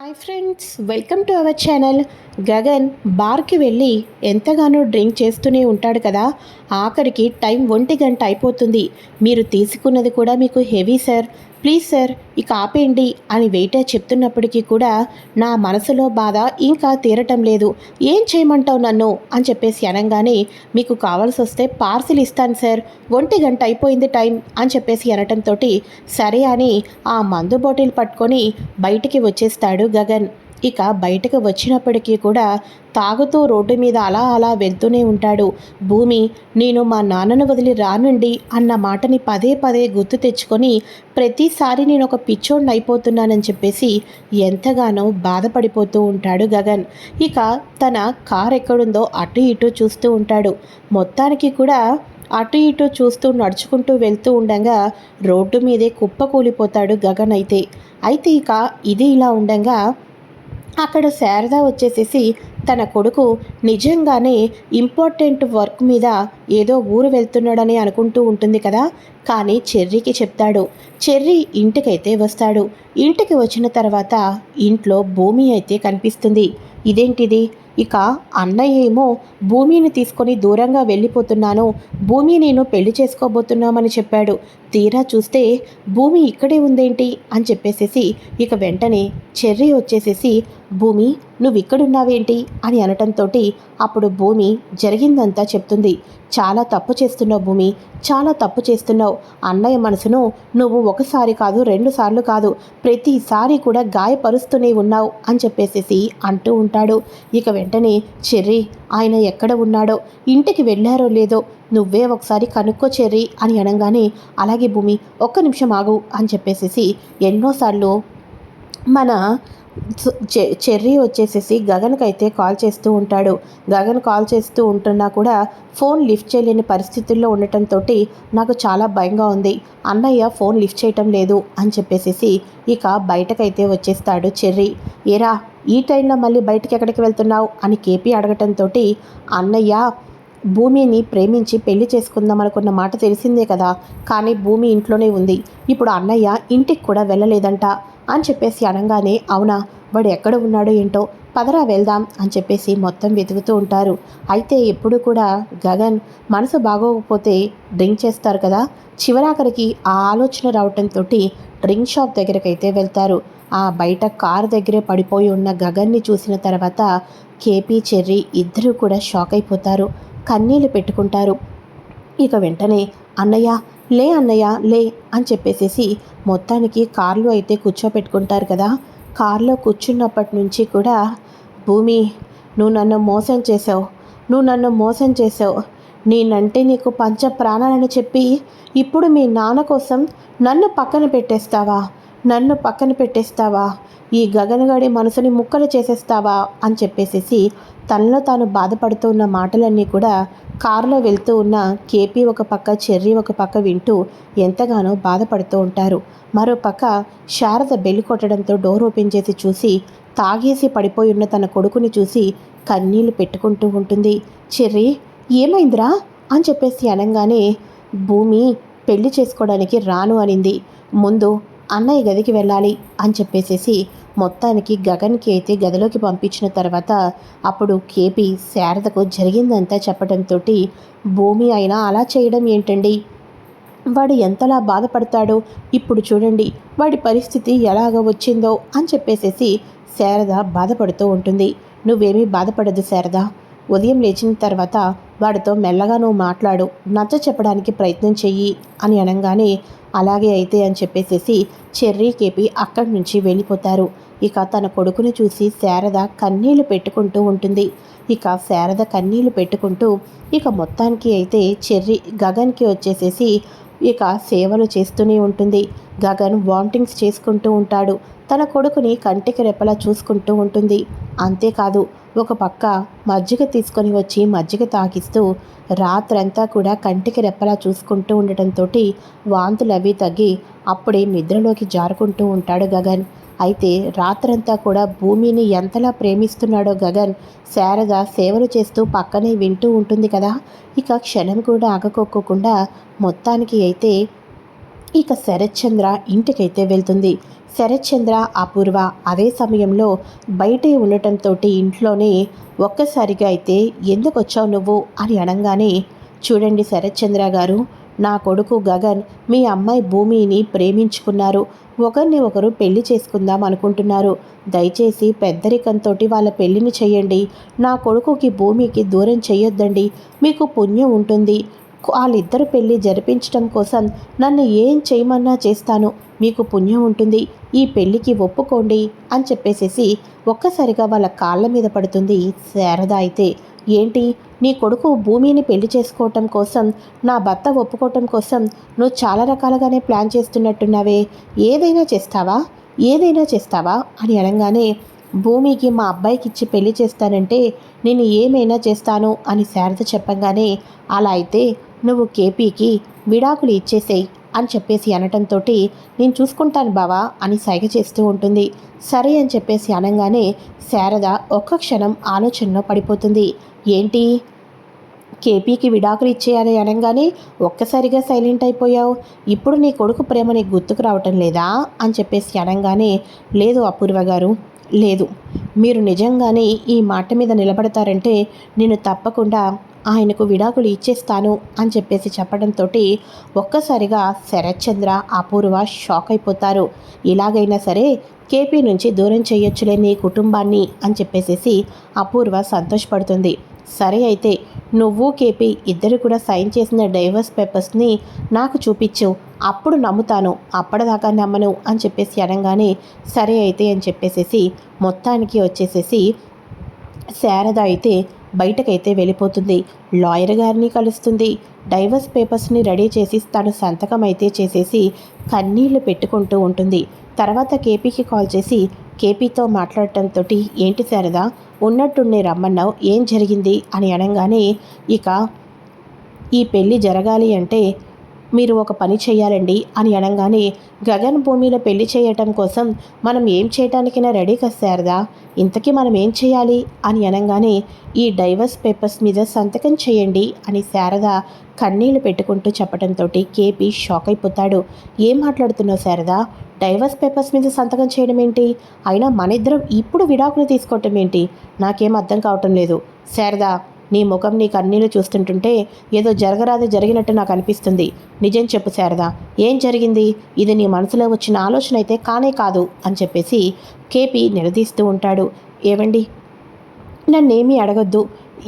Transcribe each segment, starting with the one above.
Hi friends, welcome to our channel. Gagan బార్కి వెళ్ళి ఎంతగానో డ్రింక్ చేస్తూనే ఉంటాడు కదా. ఆఖరికి టైం 1 గంట అయిపోతుంది. మీరు తీసుకున్నది కూడా మీకు హెవీ సార్, ప్లీజ్ సార్ ఇక ఆపేయండి అని వెయిటర్ చెప్తున్నప్పటికీ కూడా నా మనసులో బాధ ఇంకా తీరటం లేదు. ఏం చేయమంటావు నన్ను అని చెప్పేసి అనగానే, మీకు కావాల్సి వస్తే పార్సిల్ ఇస్తాను సార్, 1 గంట అయిపోయింది టైం అని చెప్పేసి అనటంతో సరే అని ఆ మందు బాటిల్ పట్టుకొని బయటికి వచ్చేస్తాడు గగన్. ఇక బయటకు వచ్చినప్పటికీ కూడా తాగుతూ రోడ్డు మీద అలా అలా వెళ్తూనే ఉంటాడు. భూమి, నేను మా నాన్నను వదిలి రానండి అన్న మాటని పదే పదే గుర్తు తెచ్చుకొని ప్రతిసారి నేను ఒక పిచ్చోడిని అయిపోతున్నానని చెప్పేసి ఎంతగానో బాధపడిపోతూ ఉంటాడు గగన్. ఇక తన కార్ ఎక్కడుందో అటు ఇటు చూస్తూ ఉంటాడు. మొత్తానికి కూడా అటు ఇటు చూస్తూ నడుచుకుంటూ వెళ్తూ ఉండగా రోడ్డు మీదే కుప్పకూలిపోతాడు గగన్. అయితే ఇక ఇది ఇలా ఉండగా అక్కడ శారద వచ్చేసేసి తన కొడుకు నిజంగానే ఇంపార్టెంట్ వర్క్ మీద ఏదో ఊరు వెళ్తున్నాడని అనుకుంటూ ఉంటుంది కదా. కానీ చెర్రీకి చెప్తాడు. చెర్రీ ఇంటికైతే వస్తాడు. ఇంటికి వచ్చిన తర్వాత ఇంట్లో భూమి అయితే కనిపిస్తుంది. ఇదేంటిది? ఇక అన్నయ్య ఏమో భూమిని తీసుకొని దూరంగా వెళ్ళిపోతున్నాను, భూమి నేను పెళ్లి చేసుకోబోతున్నామని చెప్పాడు. తీరా చూస్తే భూమి ఇక్కడే ఉందేంటి అని చెప్పేసేసి ఇక వెంటనే చెర్రీ వచ్చేసేసి, భూమి నువ్వు ఇక్కడున్నావేంటి అని అనటంతో అప్పుడు భూమి జరిగిందంతా చెప్తుంది. చాలా తప్పు చేస్తున్నావు భూమి, చాలా తప్పు చేస్తున్నావు. అన్నయ్య మనసును నువ్వు ఒకసారి కాదు, 2 సార్లు కాదు, ప్రతిసారి కూడా గాయపరుస్తూనే ఉన్నావు అని చెప్పేసేసి అంటూ ఉంటాడు. ఇక వెంటనే చెర్రీ, ఆయన ఎక్కడ ఉన్నాడో, ఇంటికి వెళ్ళారో లేదో నువ్వే ఒకసారి కనుక్కో చెర్రీ అని అనగానే, అలాగే భూమి, ఒక్క నిమిషం ఆగు అని చెప్పేసేసి ఎన్నోసార్లు మన చెర్రీ వచ్చేసేసి గగన్కి అయితే కాల్ చేస్తూ ఉంటాడు. గగన్ కాల్ చేస్తూ ఉంటున్నా కూడా ఫోన్ లిఫ్ట్ చేయలేని పరిస్థితుల్లో ఉండటంతో నాకు చాలా భయంగా ఉంది, అన్నయ్య ఫోన్ లిఫ్ట్ చేయటం లేదు అని చెప్పేసేసి ఇక బయటకైతే వచ్చేస్తాడు చెర్రీ. ఏరా, ఈ టైంలో మళ్ళీ బయటకి ఎక్కడికి వెళ్తున్నావు అని కేపీ అడగటంతో, అన్నయ్య భూమిని ప్రేమించి పెళ్లి చేసుకుందాం అనుకున్న మాట తెలిసిందే కదా, కానీ భూమి ఇంట్లోనే ఉంది, ఇప్పుడు అన్నయ్య ఇంటికి కూడా వెళ్ళలేదంట అని చెప్పేసి అనగానే, అవునా, వాడు ఎక్కడ ఉన్నాడో ఏంటో, పదరా వెళ్దాం అని చెప్పేసి మొత్తం వెతుకుతూ ఉంటారు. అయితే ఎప్పుడు కూడా గగన్ మనసు బాగోకపోతే డ్రింక్ చేస్తారు కదా, చివరాఖరికి ఆ ఆలోచన రావటంతో డ్రింక్ షాప్ దగ్గరకైతే వెళ్తారు. ఆ బయట కారు దగ్గరే పడిపోయి ఉన్న గగన్ని చూసిన తర్వాత కేపీ చెర్రీ ఇద్దరూ కూడా షాక్ అయిపోతారు, కన్నీళ్ళు పెట్టుకుంటారు. ఇక వెంటనే అన్నయ్య లే, అన్నయ్య లే అని చెప్పేసేసి మొత్తానికి కార్లో అయితే కూర్చోపెట్టుకుంటారు కదా. కారులో కూర్చున్నప్పటి నుంచి కూడా, భూమి నువ్వు నన్ను మోసం చేసావు, నువ్వు నన్ను మోసం చేసావు, నేనంటే నీకు పంచ ప్రాణాలని చెప్పి ఇప్పుడు మీ నాన్న కోసం నన్ను పక్కన పెట్టేస్తావా, నన్ను పక్కన పెట్టేస్తావా, ఈ గగనగాడి మనసుని ముక్కలు చేసేస్తావా అని చెప్పేసేసి తనలో తాను బాధపడుతూ ఉన్న మాటలన్నీ కూడా కారులో వెళ్తూ ఉన్న కేపీ ఒక పక్క, చెర్రీ ఒక పక్క వింటూ ఎంతగానో బాధపడుతూ ఉంటారు. మరోపక్క శారద బెల్లి కొట్టడంతో డోర్ ఓపెన్ చేసి చూసి తాగేసి పడిపోయి ఉన్న తన కొడుకుని చూసి కన్నీళ్లు పెట్టుకుంటూ ఉంటుంది. చెర్రీ, ఏమైందిరా అని చెప్పేసి అనగానే, భూమి పెళ్లి చేసుకోవడానికి రాను అనింది, ముందు అన్నయ్య గదికి వెళ్ళాలి అని చెప్పేసేసి మొత్తానికి గగన్కి అయితే గదిలోకి పంపించిన తర్వాత అప్పుడు కేపీ శారదకు జరిగిందంతా చెప్పడంతో, భూమి అయినా అలా చేయడం ఏంటండి, వాడు ఎంతలా బాధపడతాడో ఇప్పుడు చూడండి, వాడి పరిస్థితి ఎలాగ వచ్చిందో అని చెప్పేసేసి శారద బాధపడుతూ ఉంటుంది. నువ్వేమీ బాధపడదు శారద, ఉదయం లేచిన తర్వాత వాడితో మెల్లగా నువ్వు మాట్లాడు, నచ్చ చెప్పడానికి ప్రయత్నం చెయ్యి అని అనగానే, అలాగే అయితే అని చెప్పేసేసి చెర్రీ కేపీ అక్కడి నుంచి వెళ్ళిపోతారు. ఇక తన కొడుకుని చూసి శారద కన్నీళ్లు పెట్టుకుంటూ ఉంటుంది. ఇక శారద కన్నీళ్లు పెట్టుకుంటూ ఇక మొత్తానికి అయితే చెర్రీ గగన్కి వచ్చేసేసి ఇక సేవలు చేస్తూనే ఉంటుంది. గగన్ వామిటింగ్స్ చేసుకుంటూ ఉంటాడు. తన కొడుకుని కంటికి రెప్పలా చూసుకుంటూ ఉంటుంది. అంతేకాదు, ఒక పక్క మజ్జిగ తీసుకొని వచ్చి మజ్జిగ తాగిస్తూ రాత్రంతా కూడా కంటికి రెప్పలా చూసుకుంటూ ఉండటంతో వాంతులు అవి తగ్గి అప్పుడే నిద్రలోకి జారుకుంటూ ఉంటాడు గగన్. అయితే రాత్రంతా కూడా భూమిని ఎంతలా ప్రేమిస్తున్నాడో గగన్, శారద సేవలు చేస్తూ పక్కనే వింటూ ఉంటుంది కదా. ఇక క్షణం కూడా ఆగకోకుండా మొత్తానికి అయితే ఇక శరత్చంద్ర ఇంటికైతే వెళ్తుంది. శరత్చంద్ర అపూర్వ అదే సమయంలో బయటే ఉండటంతో ఇంట్లోనే ఒక్కసారిగా అయితే ఎందుకు వచ్చావు నువ్వు అని అనగానే, చూడండి శరత్చంద్ర గారు, నా కొడుకు గగన్ మీ అమ్మాయి భూమిని ప్రేమించుకున్నారు, ఒకరిని ఒకరు పెళ్లి చేసుకుందాం అనుకుంటున్నారు. దయచేసి పెద్దరికంతో వాళ్ళ పెళ్లిని చెయ్యండి. నా కొడుకుకి భూమికి దూరం చెయ్యొద్దండి, మీకు పుణ్యం ఉంటుంది. వాళ్ళిద్దరు పెళ్లి జరిపించడం కోసం నన్ను ఏం చేయమన్నా చేస్తాను, మీకు పుణ్యం ఉంటుంది, ఈ పెళ్ళికి ఒప్పుకోండి అని చెప్పేసేసి ఒక్కసారిగా వాళ్ళ కాళ్ళ మీద పడుతుంది శారద. అయితే ఏంటి, నీ కొడుకు భూమిని పెళ్లి చేసుకోవటం కోసం, నా భర్త ఒప్పుకోవటం కోసం నువ్వు చాలా రకాలుగానే ప్లాన్ చేస్తున్నట్టున్నావే, ఏదైనా చేస్తావా, ఏదైనా చేస్తావా అని అనగానే, భూమికి మా అబ్బాయికి ఇచ్చి పెళ్లి చేస్తానంటే నేను ఏమైనా చేస్తాను అని శారద చెప్పంగానే, అలా అయితే నువ్వు కేపీకి విడాకులు ఇచ్చేసేయి అని చెప్పేసి అనటంతో, నేను చూసుకుంటాను బావా అని సైగ చేస్తూ ఉంటుంది. సరే అని చెప్పేసి అనగానే శారద ఒక్క క్షణం ఆలోచనలో పడిపోతుంది. ఏంటి, కేపీకి విడాకులు ఇచ్చేయాలి అనగానే ఒక్కసారిగా సైలెంట్ అయిపోయావు, ఇప్పుడు నీ కొడుకు ప్రేమ నీకు గుర్తుకు రావటం లేదా అని చెప్పేసి అనగానే, లేదు అపూర్వ గారు, లేదు, మీరు నిజంగానే ఈ మాట మీద నిలబడతారంటే నేను తప్పకుండా ఆయనకు విడాకులు ఇచ్చేస్తాను అని చెప్పేసి చెప్పడంతో ఒక్కసారిగా శరత్చంద్ర అపూర్వ షాక్ అయిపోతారు. ఇలాగైనా సరే కేపీ నుంచి దూరం చేయొచ్చులే నీ కుటుంబాన్ని అని చెప్పేసి అపూర్వ సంతోషపడుతుంది. సరే అయితే నువ్వు కేపీ ఇద్దరు కూడా సైన్ చేసిన డైవర్స్ పేపర్స్ని నాకు చూపించు, అప్పుడు నమ్ముతాను, అప్పటిదాకా నమ్మను అని చెప్పేసి అనగానే, సరే అయితే అని చెప్పేసేసి మొత్తానికి వచ్చేసేసి శారద అయితే బయటకైతే వెళ్ళిపోతుంది. లాయర్ గారిని కలుస్తుంది. డైవర్స్ పేపర్స్ని రెడీ చేసి తను సంతకం అయితే చేసేసి కన్నీళ్లు పెట్టుకుంటూ ఉంటుంది. తర్వాత కేపీకి కాల్ చేసి కేపీతో మాట్లాడటంతో, ఏంటి శారద, ఉన్నట్టుండి రమ్మన్నావు, ఏం జరిగింది అని అనగానే, ఇక ఈ పెళ్ళి జరగాలి అంటే మీరు ఒక పని చేయాలండి అని అనగానే, గగన్ భూమిలో పెళ్లి చేయటం కోసం మనం ఏం చేయటానికైనా రెడీ కదా శారదా, ఇంతకీ మనం ఏం చేయాలి అని అనగానే, ఈ డైవర్స్ పేపర్స్ మీద సంతకం చేయండి అని శారద కన్నీళ్లు పెట్టుకుంటూ చెప్పడంతో కేపీ షాక్ అయిపోతాడు. ఏం మాట్లాడుతున్నావు శారదా, డైవర్స్ పేపర్స్ మీద సంతకం చేయడం ఏంటి, అయినా మన ఇద్దరం ఇప్పుడు విడాకులు తీసుకోవటం ఏంటి, నాకేం అర్థం కావటం లేదు శారదా, నీ ముఖం నీ కన్నీళ్ళు చూస్తుంటుంటే ఏదో జరగరాదే జరిగినట్టు నాకు అనిపిస్తుంది. నిజం చెప్పు శారదా, ఏం జరిగింది, ఇది నీ మనసులో వచ్చిన ఆలోచన అయితే కానే కాదు అని చెప్పేసి కేపీ నిలదీస్తూ ఉంటాడు. ఏవండి, నన్నేమీ అడగొద్దు,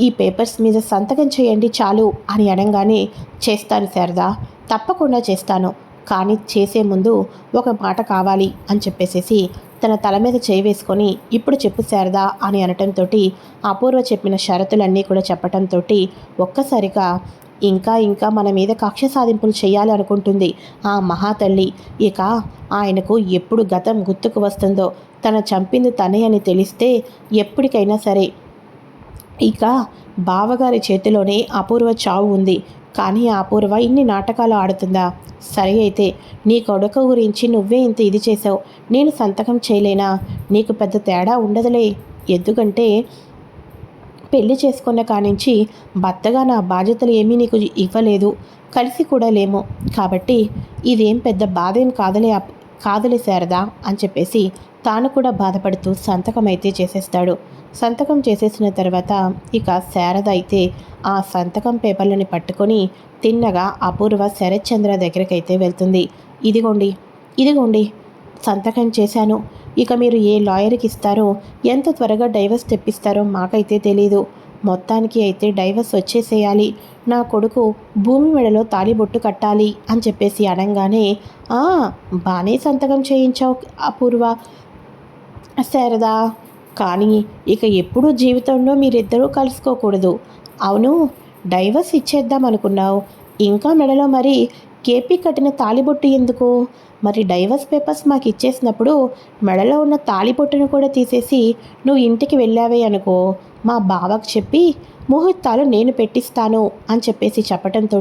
ఈ పేపర్స్ మీద సంతకం చేయండి చాలు అని అనగానే, చేస్తాను శారదా, తప్పకుండా చేస్తాను, కానీ చేసే ముందు ఒక మాట కావాలి అని చెప్పేసేసి తన తల మీద చేయి వేసుకొని, ఇప్పుడు చెప్పు శారదా అని అనటంతో అపూర్వ చెప్పిన షరతులన్నీ కూడా చెప్పటంతో ఒక్కసారిగా ఇంకా ఇంకా మన మీద కక్ష సాధింపులు చేయాలి అనుకుంటుంది ఆ మహాతల్లి. ఇక ఆయనకు ఎప్పుడు గతం గుర్తుకు వస్తుందో, తన చంపింది తనే అని తెలిస్తే ఎప్పటికైనా సరే ఇక బావగారి చేతిలోనే అపూర్వ చావు ఉంది. కానీ ఆ అపూర్వ ఇన్ని నాటకాలు ఆడుతుందా, సరే అయితే నీ కొడుకు గురించి నువ్వే ఇంత ఇది చేసావు, నేను సంతకం చేయలేనా, నీకు పెద్ద తేడా ఉండదులే, ఎందుకంటే పెళ్లి చేసుకున్న కానించి భర్తగా నా బాధ్యతలు ఏమీ నీకు ఇవ్వలేదు, కలిసి కూడా లేము, కాబట్టి ఇదేం పెద్ద బాధేం కాదులే శారదా అని చెప్పేసి తాను కూడా బాధపడుతూ సంతకం అయితే చేసేస్తాడు. సంతకం చేసేసిన తర్వాత ఇక శారద అయితే ఆ సంతకం పేపర్లని పట్టుకొని తిన్నగా అపూర్వ శరత్చంద్ర దగ్గరకైతే వెళ్తుంది. ఇదిగోండి, ఇదిగోండి సంతకం చేశాను, ఇక మీరు ఏ లాయర్కి ఇస్తారో, ఎంత త్వరగా డైవర్స్ తెప్పిస్తారో మాకైతే తెలీదు, మొత్తానికి అయితే డైవర్స్ వచ్చేసేయాలి, నా కొడుకు భూమి మెడలో తాళిబొట్టు కట్టాలి అని చెప్పేసి అనగానే, బాగానే సంతకం చేయించావు అపూర్వ, శారదా, కానీ ఇక ఎప్పుడూ జీవితంలో మీరిద్దరూ కలుసుకోకూడదు. అవును, డైవర్స్ ఇచ్చేద్దాం అనుకున్నావు, ఇంకా మెడలో మరి కేపీ కట్టిన తాళిబొట్టు ఎందుకు, మరి డైవర్స్ పేపర్స్ మాకు ఇచ్చేసినప్పుడు మెడలో ఉన్న తాళిబొట్టును కూడా తీసేసి నువ్వు ఇంటికి వెళ్ళావే అనుకో, మా బావకు చెప్పి ముహూర్తాలు నేను పెట్టిస్తాను అని చెప్పేసి చెప్పడంతో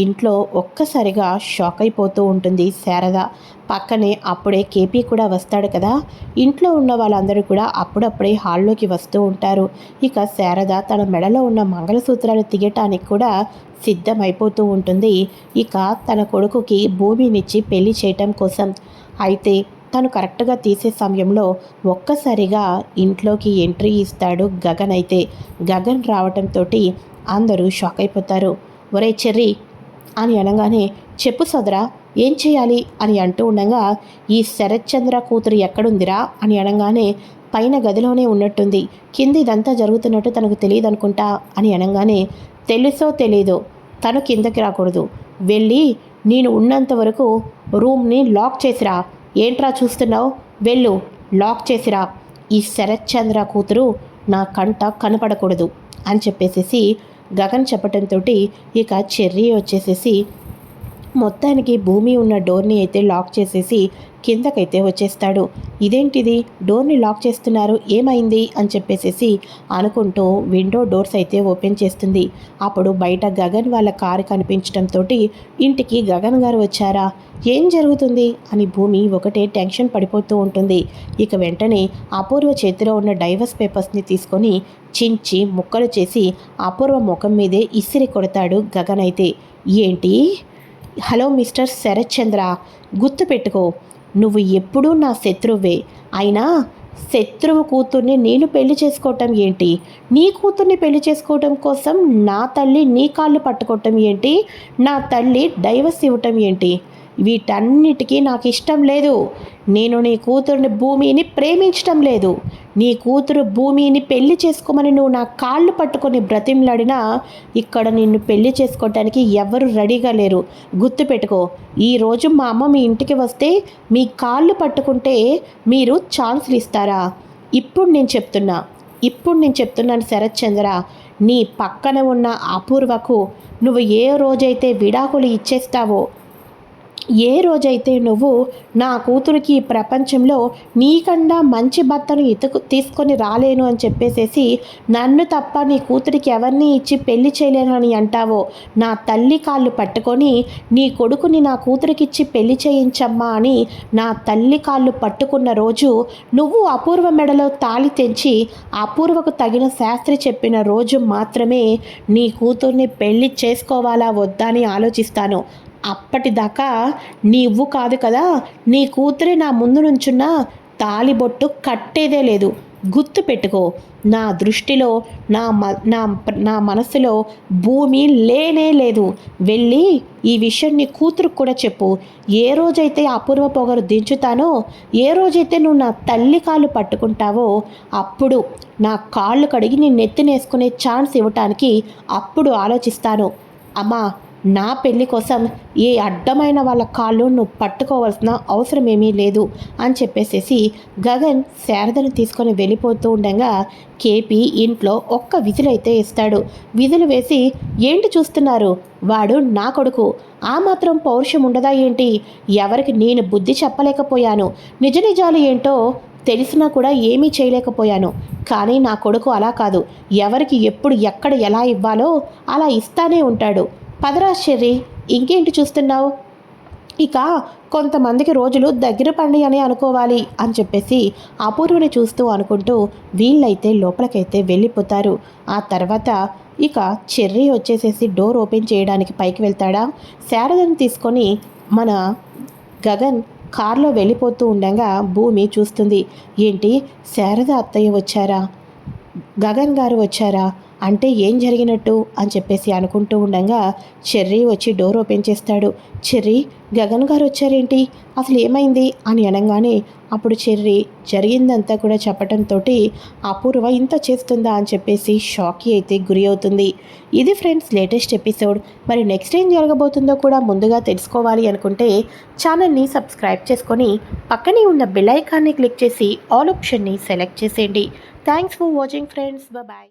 ఇంట్లో ఒక్కసారిగా షాక్ అయిపోతూ ఉంటుంది శారద. పక్కనే అప్పుడే కేపీ కూడా వస్తాడు కదా, ఇంట్లో ఉన్న వాళ్ళందరూ కూడా అప్పుడప్పుడే హాల్లోకి వస్తూ ఉంటారు. ఇక శారద తన మెడలో ఉన్న మంగళసూత్రాలు తీయటానికి కూడా సిద్ధమైపోతూ ఉంటుంది, ఇక తన కొడుకుకి భూమినిచ్చి పెళ్లి చేయటం కోసం. అయితే తను కరెక్ట్గా తీసే సమయంలో ఒక్కసారిగా ఇంట్లోకి ఎంట్రీ ఇస్తాడు గగన్. అయితే గగన్ రావటంతో అందరూ షాక్ అయిపోతారు. ఒరే చెర్రీ అని అనగానే, చెప్పు సోదరా ఏం చేయాలి అని అంటూ ఉండగా, ఈ శరత్చంద్ర కూతురు ఎక్కడుందిరా అని అనగానే, పైన గదిలోనే ఉన్నట్టుంది, కింద ఇదంతా జరుగుతున్నట్టు తనకు తెలియదు అనుకుంటా అని అనగానే, తెలుసో తెలీదో తను కిందకి రాకూడదు, వెళ్ళి నేను ఉన్నంత వరకు రూమ్ని లాక్ చేసిరా. ఏంట్రా చూస్తున్నావు, వెళ్ళు లాక్ చేసిరా. ఈ శరత్చంద్ర కూతురు నా కంట కనపడకూడదు అని చెప్పేసేసి గగన్ చెప్పటంతో ఇక చెర్రీ వచ్చేసేసి మొత్తానికి భూమి ఉన్న డోర్ని అయితే లాక్ చేసేసి కిందకైతే వచ్చేస్తాడు. ఇదేంటిది డోర్ని లాక్ చేస్తున్నారు, ఏమైంది అని చెప్పేసేసి అనుకుంటూ విండో డోర్స్ అయితే ఓపెన్ చేస్తుంది. అప్పుడు బయట గగన్ వాళ్ళ కారు కనిపించడంతో ఇంటికి గగన్ గారు వచ్చారా, ఏం జరుగుతుంది అని భూమి ఒకటే టెన్షన్ పడిపోతూ ఉంటుంది. ఇక వెంటనే అపూర్వ చేతిలో ఉన్న డైవర్స్ పేపర్స్ని తీసుకొని చించి ముక్కలు చేసి అపూర్వ ముఖం మీదే ఇసిరి కొడతాడు గగన్. అయితే ఏంటి, హలో మిస్టర్ శరత్చంద్ర, గుర్తుపెట్టుకో, నువ్వు ఎప్పుడూ నా శత్రువే. అయినా శత్రువు కూతుర్ని నేను పెళ్లి చేసుకోవటం ఏంటి, నీ కూతుర్ని పెళ్లి చేసుకోవటం కోసం నా తల్లి నీ కాళ్ళు పట్టుకోవటం ఏంటి, నా తల్లి డైవర్స్ ఇవ్వటం ఏంటి, వీటన్నిటికీ నాకు ఇష్టం లేదు. నేను నీ కూతురుని భూమిని ప్రేమించటం లేదు. నీ కూతురు భూమిని పెళ్లి చేసుకోమని నువ్వు నా కాళ్ళు పట్టుకొని బ్రతిమలాడినా ఇక్కడ నిన్ను పెళ్లి చేసుకోవటానికి ఎవరు రెడీగా లేరు. గుర్తుపెట్టుకో, ఈరోజు మా అమ్మ మీ ఇంటికి వస్తే మీ కాళ్ళు పట్టుకుంటే మీరు ఛాన్సులు ఇస్తారా? ఇప్పుడు నేను చెప్తున్నాను శరత్చంద్ర, నీ పక్కన ఉన్న అపూర్వకు నువ్వు ఏ రోజైతే విడాకులు ఇచ్చేస్తావో, ఏ రోజైతే నువ్వు నా కూతురికి ప్రపంచంలో నీకన్నా మంచి భర్తను తీసుకొని రాలేను అని చెప్పేసేసి నన్ను తప్ప నీ కూతురికి ఎవరిని ఇచ్చి పెళ్లి చేయలేను అని అంటావో, నా తల్లి కాళ్ళు పట్టుకొని నీ కొడుకుని నా కూతురికిచ్చి పెళ్లి చేయించమ్మా అని నా తల్లి కాళ్ళు పట్టుకున్న రోజు, నువ్వు అపూర్వ మెడలో తాళి తెంచి అపూర్వకు తగిన శాస్త్రి చెప్పిన రోజు మాత్రమే నీ కూతుర్ని పెళ్లి చేసుకోవాలా వద్దా అని ఆలోచిస్తాను. అప్పటిదాకా నీవు కాదు కదా, నీ కూతురే నా ముందు నుంచున్న తాలిబొట్టు కట్టేదే లేదు. గుర్తు పెట్టుకో, నా దృష్టిలో నా మనసులో భూమి లేనే లేదు. వెళ్ళి ఈ విషయం నీ కూతురుకు కూడా చెప్పు. ఏ రోజైతే అపూర్వ పొగరు దించుతానో, ఏ రోజైతే నువ్వు నా తల్లి కాళ్ళు పట్టుకుంటావో, అప్పుడు నా కాళ్ళు కడిగి నీ నెత్తినేసుకునే ఛాన్స్ ఇవ్వటానికి అప్పుడు ఆలోచిస్తాను. అమ్మా, నా పెళ్లి కోసం ఏ అడ్డమైన వాళ్ళ కాళ్ళు నువ్వు పట్టుకోవాల్సిన అవసరం ఏమీ లేదు అని చెప్పేసేసి గగన్ శారదను తీసుకొని వెళ్ళిపోతూ ఉండగా కేపీ ఇంట్లో ఒక్క విధులైతే ఇస్తాడు. విధులు వేసి, ఏంటి చూస్తున్నారు, వాడు నా కొడుకు, ఆ మాత్రం పౌరుషం ఉండదా ఏంటి, ఎవరికి నేను బుద్ధి చెప్పలేకపోయాను, నిజ నిజాలు ఏంటో తెలిసినా కూడా ఏమీ చేయలేకపోయాను. కానీ నా కొడుకు అలా కాదు, ఎవరికి ఎప్పుడు ఎక్కడ ఎలా ఇవ్వాలో అలా ఇస్తానే ఉంటాడు. పదరా చెర్రీ, ఇంకేంటి చూస్తున్నావు, ఇక కొంతమందికి రోజులు దగ్గర పండి అని అనుకోవాలి అని చెప్పేసి అపూర్వని చూస్తూ అనుకుంటూ వీళ్ళైతే లోపలికైతే వెళ్ళిపోతారు. ఆ తర్వాత ఇక చెర్రీ వచ్చేసేసి డోర్ ఓపెన్ చేయడానికి పైకి వెళ్తాడా, శారదను తీసుకొని మన గగన్ కారులో వెళ్ళిపోతూ ఉండగా భూమి చూస్తుంది. ఏంటి, శారద అత్తయ్య వచ్చారా, గగన్ గారు వచ్చారా, అంటే ఏం జరిగినట్టు అని చెప్పేసి అనుకుంటూ ఉండగా చెర్రీ వచ్చి డోర్ ఓపెన్ చేస్తాడు. చెర్రీ, గగన్ గారు వచ్చారేంటి, అసలు ఏమైంది అని అనగానే అప్పుడు చెర్రీ జరిగిందంతా కూడా చెప్పడంతో అపూర్వ ఇంత చేస్తుందా అని చెప్పేసి షాక్కి అయితే గురి అవుతుంది. ఇది ఫ్రెండ్స్ లేటెస్ట్ ఎపిసోడ్. మరి నెక్స్ట్ ఏం జరగబోతుందో కూడా ముందుగా తెలుసుకోవాలి అనుకుంటే ఛానల్ని సబ్స్క్రైబ్ చేసుకొని పక్కనే ఉన్న బెల్ ఐకాన్ని క్లిక్ చేసి ఆల్ ఆప్షన్ని సెలెక్ట్ చేసేయండి. Thanks for watching friends, bye.